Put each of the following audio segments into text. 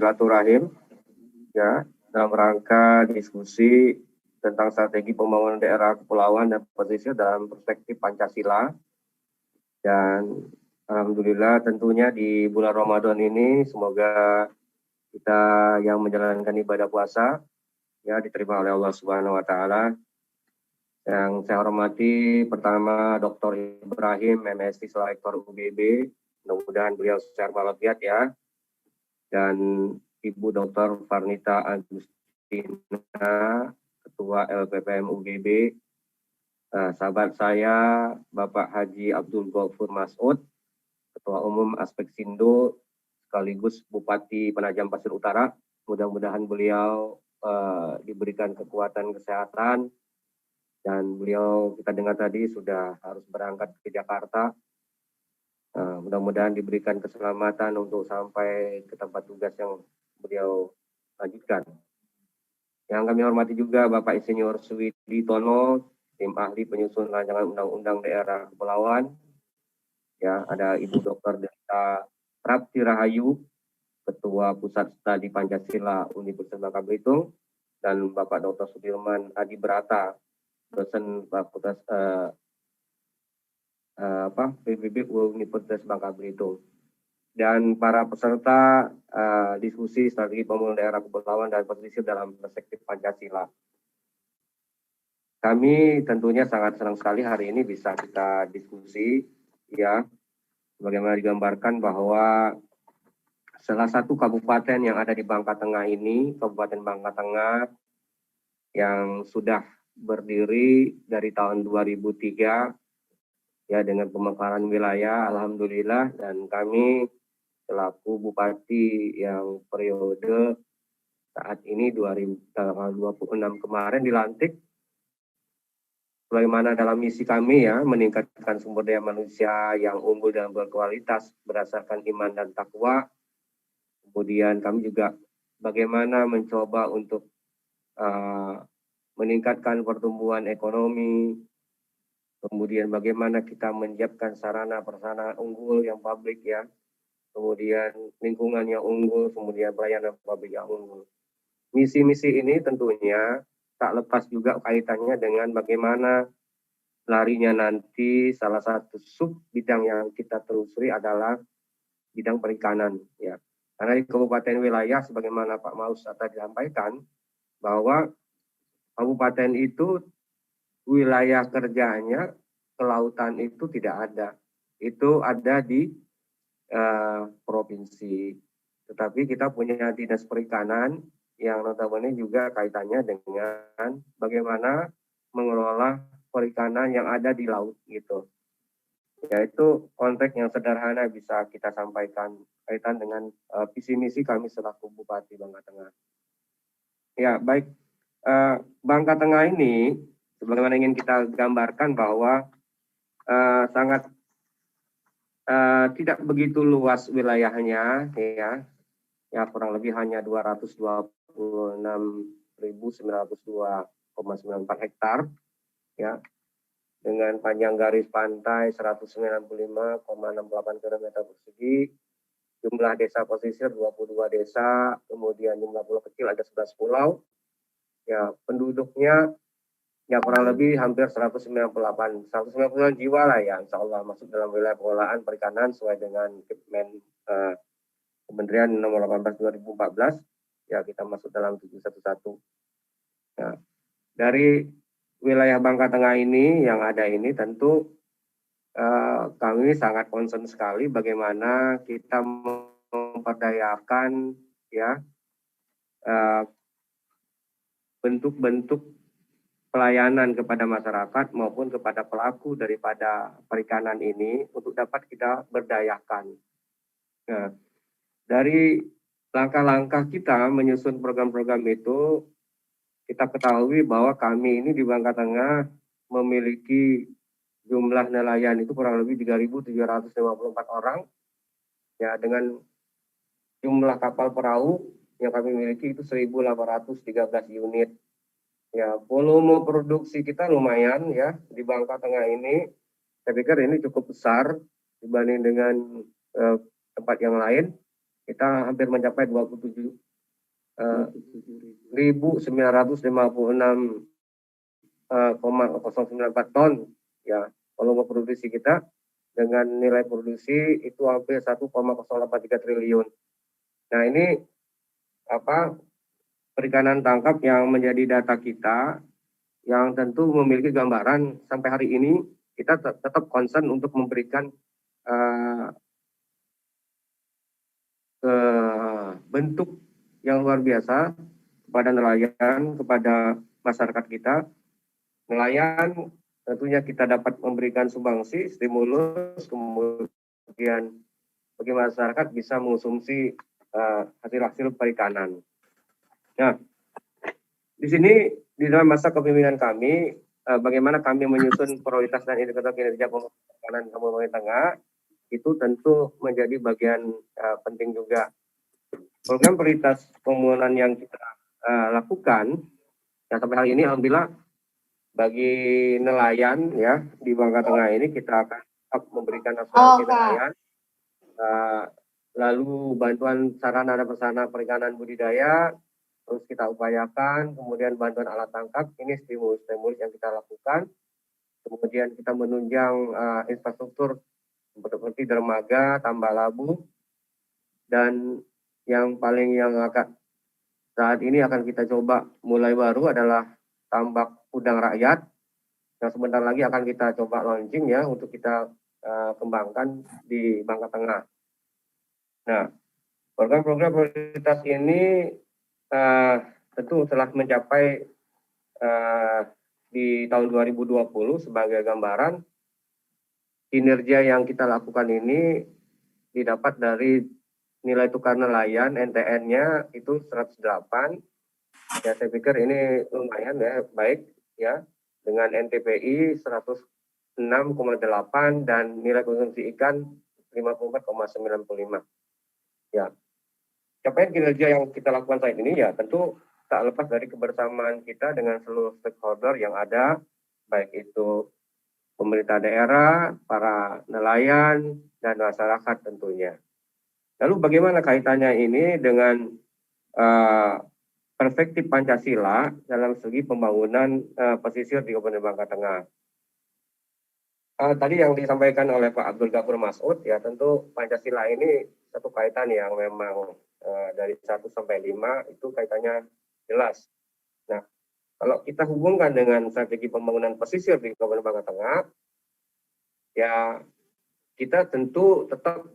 silaturahim ya dalam rangka diskusi tentang strategi pembangunan daerah kepulauan dan pesisir dalam perspektif Pancasila. Dan alhamdulillah tentunya di bulan Ramadan ini semoga kita yang menjalankan ibadah puasa ya diterima oleh Allah Subhanahu wa taala. Yang saya hormati pertama Dr. Ibrahim MSc Rektor UBB, mudah-mudahan beliau secara walafiat ya. Dan Ibu Dr. Farnita Agustina, Ketua LPPM UBB, sahabat saya Bapak Haji Abdul Ghafur Mas'ud, Ketua Umum Aspeksindo sekaligus Bupati Penajam Pasir Utara. Mudah-mudahan beliau diberikan kekuatan kesehatan. Dan beliau kita dengar tadi sudah harus berangkat ke Jakarta. Mudah-mudahan diberikan keselamatan untuk sampai ke tempat tugas yang beliau lanjutkan. Yang kami hormati juga Bapak Insinyur Suwidi Tono, tim ahli penyusun rancangan undang-undang daerah kepulauan. Ya, ada Ibu Dr. Delta Prapti Rahayu, Ketua Pusat Studi Pancasila Universitas Bangka Belitung, dan Bapak Dr. Sudirman Adi Brata, dosen Fakultas PBB Universitas Bangka Belitung, dan para peserta diskusi strategi pembangunan daerah kepulauan dan pesisir dalam perspektif Pancasila. Kami tentunya sangat senang sekali hari ini bisa kita diskusi, ya, bagaimana digambarkan bahwa salah satu kabupaten yang ada di Bangka Tengah ini, Kabupaten Bangka Tengah, yang sudah berdiri dari tahun 2003 ya dengan pemekaran wilayah, alhamdulillah, dan kami selaku bupati yang periode saat ini tanggal 26 kemarin dilantik, bagaimana dalam misi kami ya meningkatkan sumber daya manusia yang unggul dan berkualitas berdasarkan iman dan takwa. Kemudian kami juga bagaimana mencoba untuk meningkatkan pertumbuhan ekonomi, kemudian bagaimana kita menyiapkan sarana prasarana unggul yang publik ya, kemudian lingkungan yang unggul, kemudian pelayanan publik yang unggul. Misi-misi ini tentunya tak lepas juga kaitannya dengan bagaimana larinya nanti salah satu sub bidang yang kita telusuri adalah bidang perikanan ya. Karena di kabupaten wilayah sebagaimana Pak Maus tadi disampaikan bahwa kabupaten itu wilayah kerjanya kelautan itu tidak ada. Itu ada di provinsi. Tetapi kita punya dinas perikanan yang notabene juga kaitannya dengan bagaimana mengelola perikanan yang ada di laut gitu. Yaitu konteks yang sederhana bisa kita sampaikan kaitan dengan visi misi kami selaku Bupati Bangka Tengah. Ya, baik. Bangka Tengah ini sebagaimana ingin kita gambarkan bahwa sangat tidak begitu luas wilayahnya ya kurang lebih hanya 226.902,94 hektar ya, dengan panjang garis pantai 195,68 km persegi, jumlah desa pesisir 22 desa, kemudian jumlah pulau kecil ada 11 pulau. Ya, penduduknya ya kurang lebih hampir 199 jiwa lah ya, insya Allah masuk dalam wilayah pengelolaan perikanan sesuai dengan Kementerian nomor 18 2014, ya kita masuk dalam 711. Ya, dari wilayah Bangka Tengah ini yang ada ini tentu kami sangat concern sekali bagaimana kita memperdayakan ya bentuk-bentuk pelayanan kepada masyarakat maupun kepada pelaku daripada perikanan ini untuk dapat kita berdayakan. Nah, dari langkah-langkah kita menyusun program-program itu, kita ketahui bahwa kami ini di Bangka Tengah memiliki jumlah nelayan itu kurang lebih 3.754 orang, ya, dengan jumlah kapal perahu yang kami miliki itu 1.813 unit. Ya, volume produksi kita lumayan ya di Bangka Tengah ini. Saya pikir ini cukup besar dibanding dengan tempat yang lain. kita hampir mencapai 27.956,094 ton ya volume produksi kita, dengan nilai produksi itu hampir 1,083 triliun. Nah, ini perikanan tangkap yang menjadi data kita, yang tentu memiliki gambaran sampai hari ini kita tetap concern untuk memberikan bentuk yang luar biasa kepada nelayan, kepada masyarakat kita. Nelayan tentunya kita dapat memberikan sumbangsi, stimulus, kemudian bagi masyarakat bisa mengonsumsi hasil-hasil perikanan. Nah, di sini di dalam masa kepemimpinan kami, bagaimana kami menyusun prioritas dan indikator kinerja perikanan Kabupaten Tengah, itu tentu menjadi bagian penting juga. Program prioritas pembangunan yang kita lakukan, ya sampai hari ini alhamdulillah bagi nelayan ya di Bangka Tengah ini kita akan memberikan asuransi nelayan, lalu bantuan sarana dan prasarana perikanan budidaya terus kita upayakan, kemudian bantuan alat tangkap, ini stimulus yang kita lakukan, kemudian kita menunjang infrastruktur seperti dermaga, tambak labu, dan yang saat ini akan kita coba mulai baru adalah tambak udang rakyat, yang sebentar lagi akan kita coba launching ya untuk kita kembangkan di Bangka Tengah. Nah, program-program prioritas ini tentu telah mencapai di tahun 2020 sebagai gambaran kinerja yang kita lakukan ini didapat dari nilai tukar nelayan NTN-nya itu 108. Ya, saya pikir ini lumayan ya, baik ya, dengan NTPI 106,8 dan nilai konsumsi ikan 54,95. Ya, capaian kinerja yang kita lakukan saat ini ya tentu tak lepas dari kebersamaan kita dengan seluruh stakeholder yang ada, baik itu pemerintah daerah, para nelayan, dan masyarakat tentunya. Lalu bagaimana kaitannya ini dengan perspektif Pancasila dalam segi pembangunan pesisir di Kabupaten Bangka Tengah? Tadi yang disampaikan oleh Pak Abdul Ghafur Mas'ud, ya tentu Pancasila ini satu kaitan yang memang dari 1 sampai 5 itu kaitannya jelas. Nah, kalau kita hubungkan dengan strategi pembangunan pesisir di Kabupaten Bangka Tengah, ya kita tentu tetap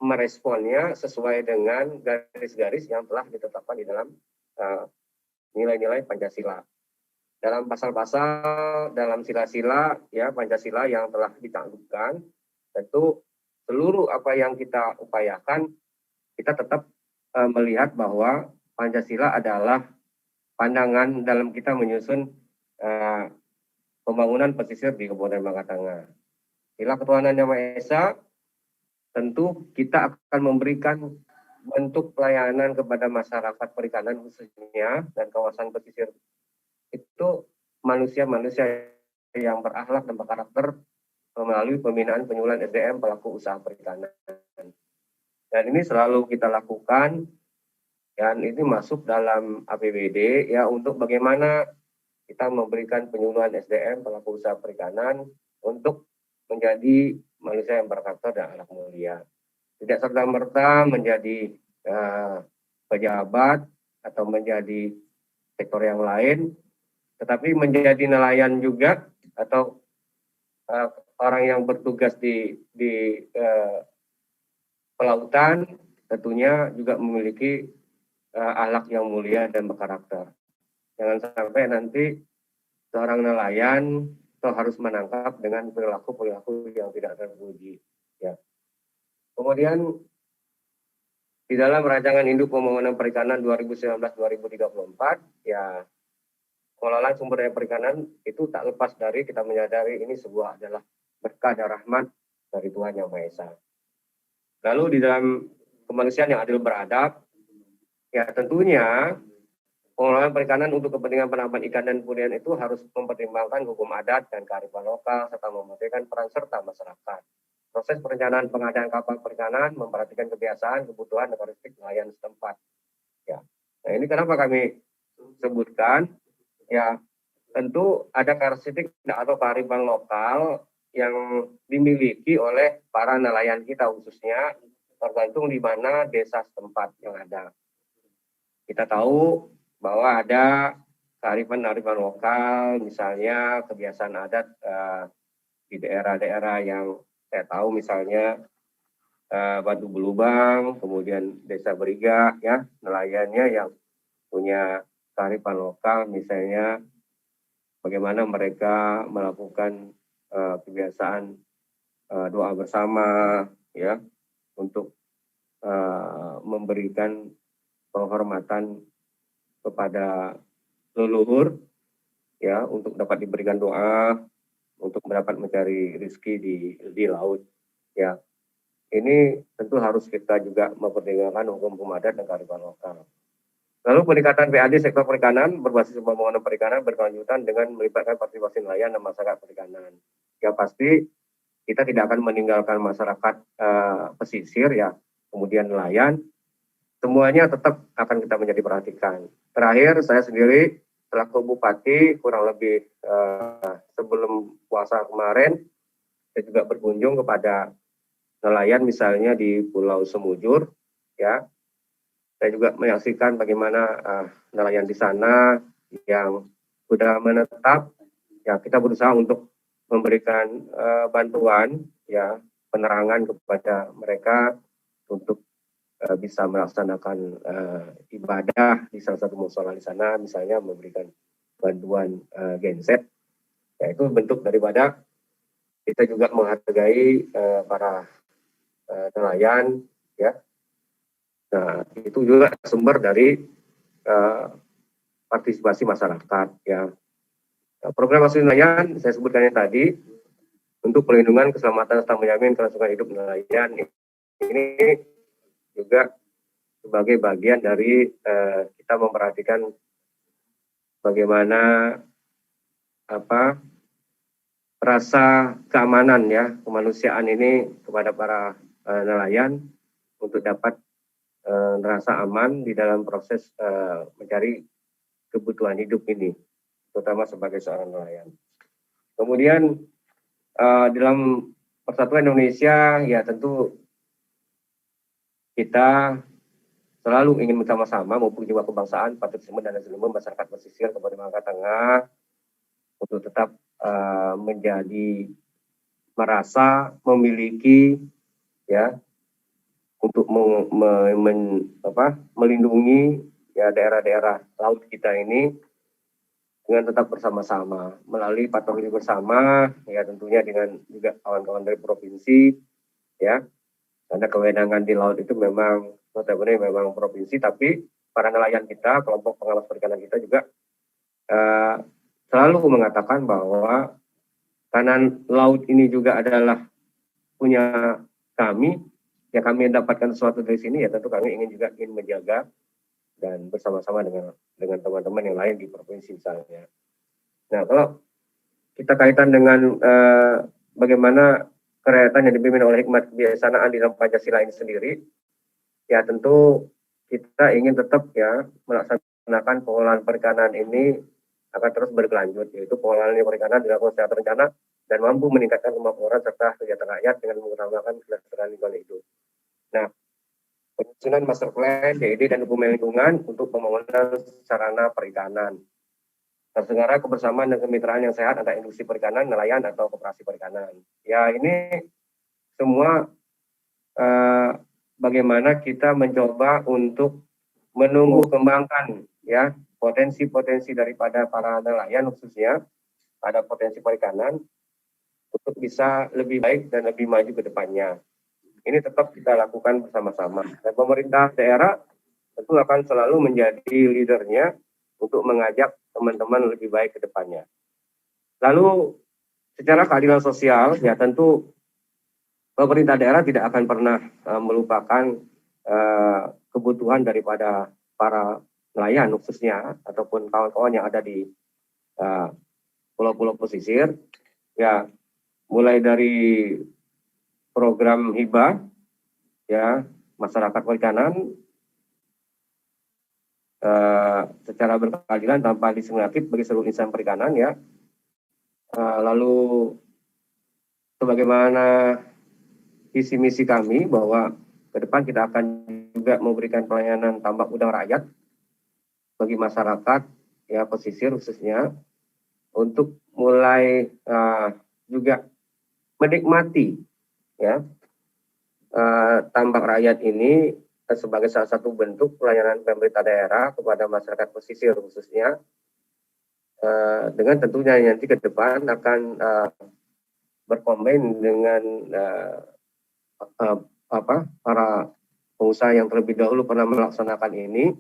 meresponnya sesuai dengan garis-garis yang telah ditetapkan di dalam nilai-nilai Pancasila. Dalam pasal-pasal, dalam sila-sila ya Pancasila yang telah dicantumkan, tentu seluruh apa yang kita upayakan, kita tetap melihat bahwa Pancasila adalah pandangan dalam kita menyusun pembangunan pesisir di Kabupaten Bangka Tengah. Sila Ketuhanan Yang Maha Esa, tentu kita akan memberikan bentuk pelayanan kepada masyarakat perikanan khususnya dan kawasan pesisir itu manusia-manusia yang berakhlak dan berkarakter melalui pembinaan penyuluhan SDM pelaku usaha perikanan. Dan ini selalu kita lakukan dan ini masuk dalam APBD ya untuk bagaimana kita memberikan penyuluhan SDM pelaku usaha perikanan untuk menjadi manusia yang berkarakter dan akhlak mulia. Tidak serta-merta menjadi pejabat atau menjadi sektor yang lain, tetapi menjadi nelayan juga atau orang yang bertugas di pelautan tentunya juga memiliki akhlak yang mulia dan berkarakter. Jangan sampai nanti seorang nelayan harus menangkap dengan perilaku-perilaku yang tidak terpuji. Ya. Kemudian di dalam rancangan induk pembangunan perikanan 2019-2034, ya pengelolaan sumber daya perikanan itu tak lepas dari kita menyadari ini sebuah adalah berkah dan rahmat dari Tuhan Yang Maha Esa. Lalu di dalam kemanusiaan yang adil beradab, ya tentunya pengelolaan perikanan untuk kepentingan penambahan ikan dan budidaya itu harus mempertimbangkan hukum adat dan kearifan lokal serta memperhatikan peran serta masyarakat. proses perencanaan pengadaan kapal perikanan memperhatikan kebiasaan, kebutuhan, dan karakteristik nelayan setempat. Ya, nah ini kenapa kami sebutkan, ya tentu ada karakteristik atau kearifan lokal yang dimiliki oleh para nelayan kita, khususnya tergantung di mana desa setempat yang ada. Kita tahu bahwa ada kearifan-kearifan lokal, misalnya kebiasaan adat di daerah-daerah yang saya tahu, misalnya Batu Belubang, kemudian Desa Beriga, ya nelayannya yang punya kearifan lokal, misalnya bagaimana mereka melakukan kebiasaan doa bersama, ya, untuk memberikan penghormatan kepada leluhur, ya, untuk dapat diberikan doa, untuk mendapat mencari rezeki di laut, ya. Ini tentu harus kita juga mempertimbangkan hukum adat dan kearifan lokal. Lalu peningkatan PAD sektor perikanan berbasis pembangunan perikanan berkelanjutan dengan melibatkan partisipasi nelayan dan masyarakat perikanan. Ya pasti kita tidak akan meninggalkan masyarakat pesisir, ya, kemudian nelayan, semuanya tetap akan kita menjadi perhatikan. Terakhir, saya sendiri selaku Bupati kurang lebih sebelum puasa kemarin, saya juga berkunjung kepada nelayan misalnya di Pulau Semujur, ya. Saya juga menyaksikan bagaimana nelayan di sana yang sudah menetap, ya kita berusaha untuk memberikan bantuan, ya, penerangan kepada mereka untuk bisa melaksanakan ibadah di salah satu musola di sana, misalnya memberikan bantuan genset, ya itu bentuk daripada kita juga menghargai para nelayan, ya. Nah, itu juga sumber dari partisipasi masyarakat, ya. Nah, program Asuh Nelayan saya sebutkan yang tadi untuk pelindungan keselamatan serta menjamin kelangsungan hidup nelayan ini juga sebagai bagian dari kita memperhatikan bagaimana rasa keamanan, ya, kemanusiaan ini kepada para nelayan untuk dapat merasa aman di dalam proses mencari kebutuhan hidup ini, terutama sebagai seorang nelayan. Kemudian dalam Persatuan Indonesia, ya tentu kita selalu ingin bersama-sama maupun jiwa kebangsaan, patriotisme dan nasionalisme masyarakat pesisir Kabupaten Bangka Tengah untuk tetap menjadi merasa memiliki, ya, untuk melindungi, ya, daerah-daerah laut kita ini dengan tetap bersama-sama melalui patroli bersama, ya tentunya dengan juga kawan-kawan dari provinsi, ya, karena kewenangan di laut itu memang notabene memang provinsi, tapi para nelayan kita, kelompok pengawas perikanan kita juga selalu mengatakan bahwa karena laut ini juga adalah punya kami, ya kami mendapatkan sesuatu dari sini, ya tentu kami ingin menjaga dan bersama-sama dengan teman-teman yang lain di provinsi misalnya. Nah, kalau kita kaitan dengan bagaimana kerakyatan yang dipimpin oleh hikmat kebijaksanaan di dalam Pancasila ini sendiri, ya tentu kita ingin tetap, ya, melaksanakan pengelolaan perikanan ini akan terus berkelanjut, yaitu pengelolaan perikanan dilakukan secara terencana dan mampu meningkatkan kemakmuran serta kesejahteraan rakyat dengan mengutamakan kelestarian lingkungan hidup. Nah, penyusunan master plan, DED, dan dokumen lingkungan untuk pembangunan sarana perikanan. Terselenggara kebersamaan dan kemitraan yang sehat antara industri perikanan, nelayan, atau koperasi perikanan. Ya, ini semua bagaimana kita mencoba untuk menumbuh kembangkan, ya, potensi-potensi daripada para nelayan, khususnya ada potensi perikanan untuk bisa lebih baik dan lebih maju ke depannya. Ini tetap kita lakukan bersama-sama. Dan pemerintah daerah tentu akan selalu menjadi leadernya untuk mengajak teman-teman lebih baik ke depannya. Lalu secara keadilan sosial, ya tentu pemerintah daerah tidak akan pernah melupakan kebutuhan daripada para nelayan khususnya ataupun kawan-kawan yang ada di pulau-pulau pesisir, ya mulai dari program hibah ya masyarakat perikanan secara berkeadilan tanpa diskriminatif bagi seluruh insan perikanan ya. Lalu sebagaimana visi misi kami bahwa ke depan kita akan juga memberikan pelayanan tambak udang rakyat bagi masyarakat ya pesisir khususnya untuk mulai juga menikmati ya tambak rakyat ini sebagai salah satu bentuk pelayanan pemerintah daerah kepada masyarakat pesisir khususnya, dengan tentunya nanti ke depan akan berkombin dengan para pengusaha yang terlebih dahulu pernah melaksanakan ini,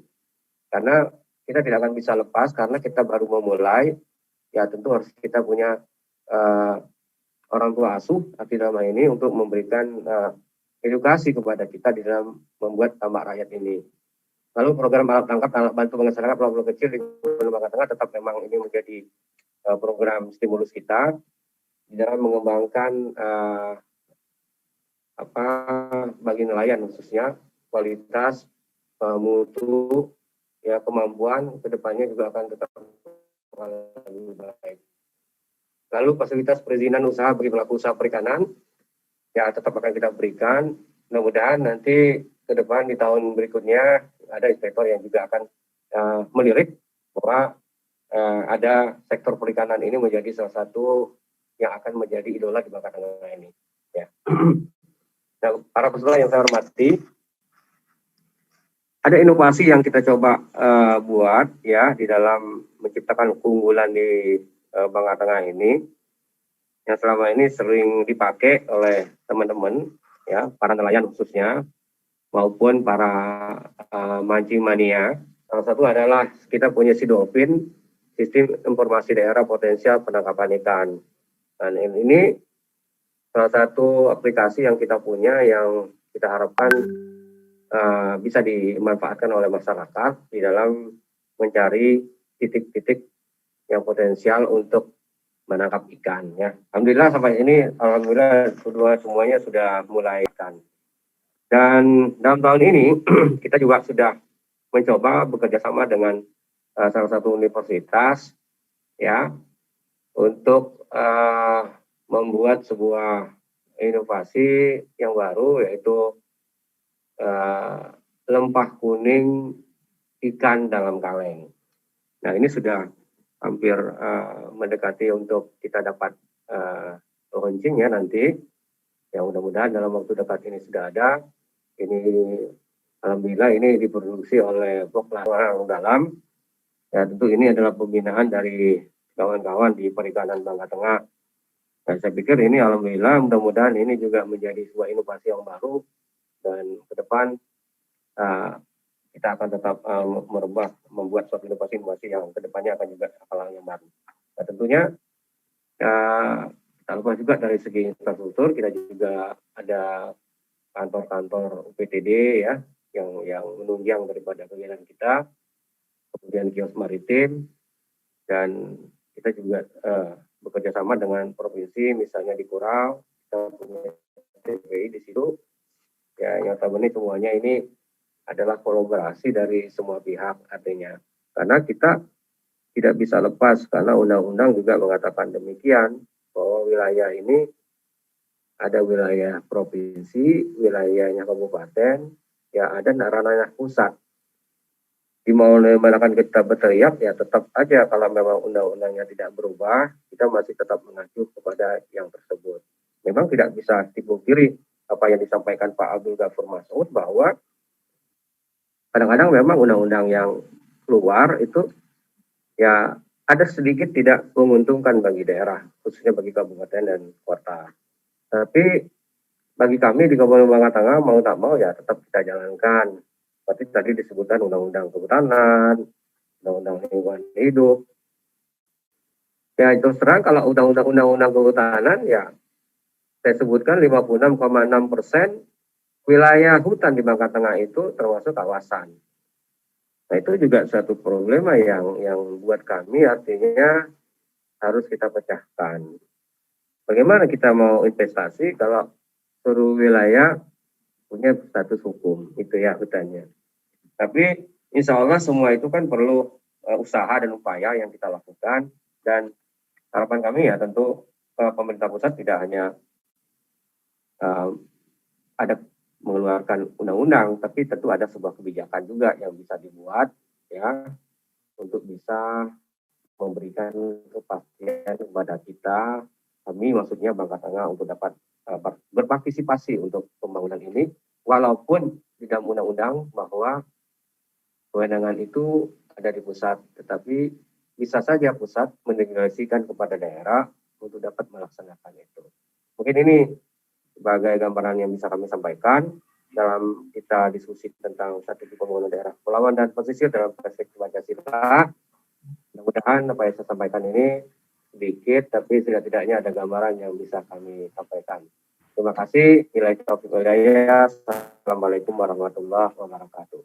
karena kita tidak akan bisa lepas karena kita baru memulai, ya tentu harus kita punya orang tua asuh arti nama ini untuk memberikan edukasi kepada kita di dalam membuat tambak rakyat ini. Lalu program alat tangkap alat bantu masyarakat pulau-pulau kecil di Gubernur Bangka Tengah tetap memang ini menjadi program stimulus kita di dalam mengembangkan bagi nelayan khususnya kualitas, mutu, ya kemampuan kedepannya juga akan tetap lebih baik. Lalu fasilitas perizinan usaha bagi pelaku usaha perikanan ya tetap akan kita berikan. Mudah-mudahan nanti ke depan di tahun berikutnya ada inspektor yang juga akan melirik bahwa ada sektor perikanan ini menjadi salah satu yang akan menjadi idola di Bangka Tengah ini. Ya. Nah, para peserta yang saya hormati, ada inovasi yang kita coba buat ya di dalam menciptakan keunggulan di Bangka Tengah ini, yang selama ini sering dipakai oleh teman-teman ya para nelayan khususnya maupun para mancing mania. Salah satu adalah kita punya Sidofin, sistem informasi daerah potensial penangkapan ikan. Dan ini salah satu aplikasi yang kita punya yang kita harapkan bisa dimanfaatkan oleh masyarakat di dalam mencari titik-titik yang potensial untuk menangkap ikan ya. Alhamdulillah sampai ini alhamdulillah semuanya sudah mulai ikan. Dan dalam tahun ini kita juga sudah mencoba bekerja sama dengan salah satu universitas ya untuk membuat sebuah inovasi yang baru yaitu lempah kuning ikan dalam kaleng. Nah ini sudah hampir mendekati untuk kita dapat launching ya nanti. Ya mudah-mudahan dalam waktu dekat ini sudah ada. Ini alhamdulillah ini diproduksi oleh Blok Larang Dalam. Ya tentu ini adalah pembinaan dari kawan-kawan di perikanan Bangka Tengah. Dan saya pikir ini alhamdulillah mudah-mudahan ini juga menjadi sebuah inovasi yang baru dan ke depan kita akan tetap membuat suatu inovasi yang ke depannya akan juga hal yang baru. Nah, tentunya kita lupa juga dari segi infrastruktur kita juga ada kantor-kantor UPTD ya yang menunjang daripada kegiatan kita, kemudian kios maritim dan kita juga bekerja sama dengan provinsi, misalnya di Kurau, kita punya TPI di situ. Ya, yang tahu ini semuanya ini adalah kolaborasi dari semua pihak artinya. Karena kita tidak bisa lepas karena undang-undang juga mengatakan demikian bahwa wilayah ini ada wilayah provinsi, wilayahnya kabupaten, ya ada ranah pusat. Di mana kan kita berteriak ya tetap aja kalau memang undang-undangnya tidak berubah kita masih tetap mengacu kepada yang tersebut. Memang tidak bisa dipungkiri apa yang disampaikan Pak Abdul Ghafur Mas'ud bahwa kadang-kadang memang undang-undang yang keluar itu ya ada sedikit tidak menguntungkan bagi daerah khususnya bagi kabupaten dan kota. Tapi bagi kami di Kabupaten Bangka Tengah mau tak mau ya tetap kita jalankan. Seperti tadi disebutkan undang-undang kehutanan, undang-undang lingkungan hidup. Ya itu terang kalau undang-undang kehutanan ya saya sebutkan 56,6% wilayah hutan di Bangka Tengah itu termasuk kawasan. Nah itu juga suatu problema yang buat kami artinya harus kita pecahkan. Bagaimana kita mau investasi kalau seluruh wilayah punya status hukum, itu ya hutannya. Tapi insya Allah semua itu kan perlu usaha dan upaya yang kita lakukan, dan harapan kami ya tentu pemerintah pusat tidak hanya ada mengeluarkan undang-undang, tapi tentu ada sebuah kebijakan juga yang bisa dibuat ya untuk bisa memberikan kepastian kepada kita, kami maksudnya Bangka Tengah, untuk dapat berpartisipasi untuk pembangunan ini, walaupun di dalam undang-undang bahwa kewenangan itu ada di pusat, tetapi bisa saja pusat mendelegasikan kepada daerah untuk dapat melaksanakan itu. Mungkin ini sebagai gambaran yang bisa kami sampaikan dalam kita diskusi tentang strategi pembangunan daerah kepulauan dan pesisir dalam perspektif Pancasila. Mudah-mudahan apa yang saya sampaikan ini sedikit, tapi setidak-tidaknya ada gambaran yang bisa kami sampaikan. Terima kasih. Billahi taufiq wal hidayah. Assalamualaikum warahmatullahi wabarakatuh.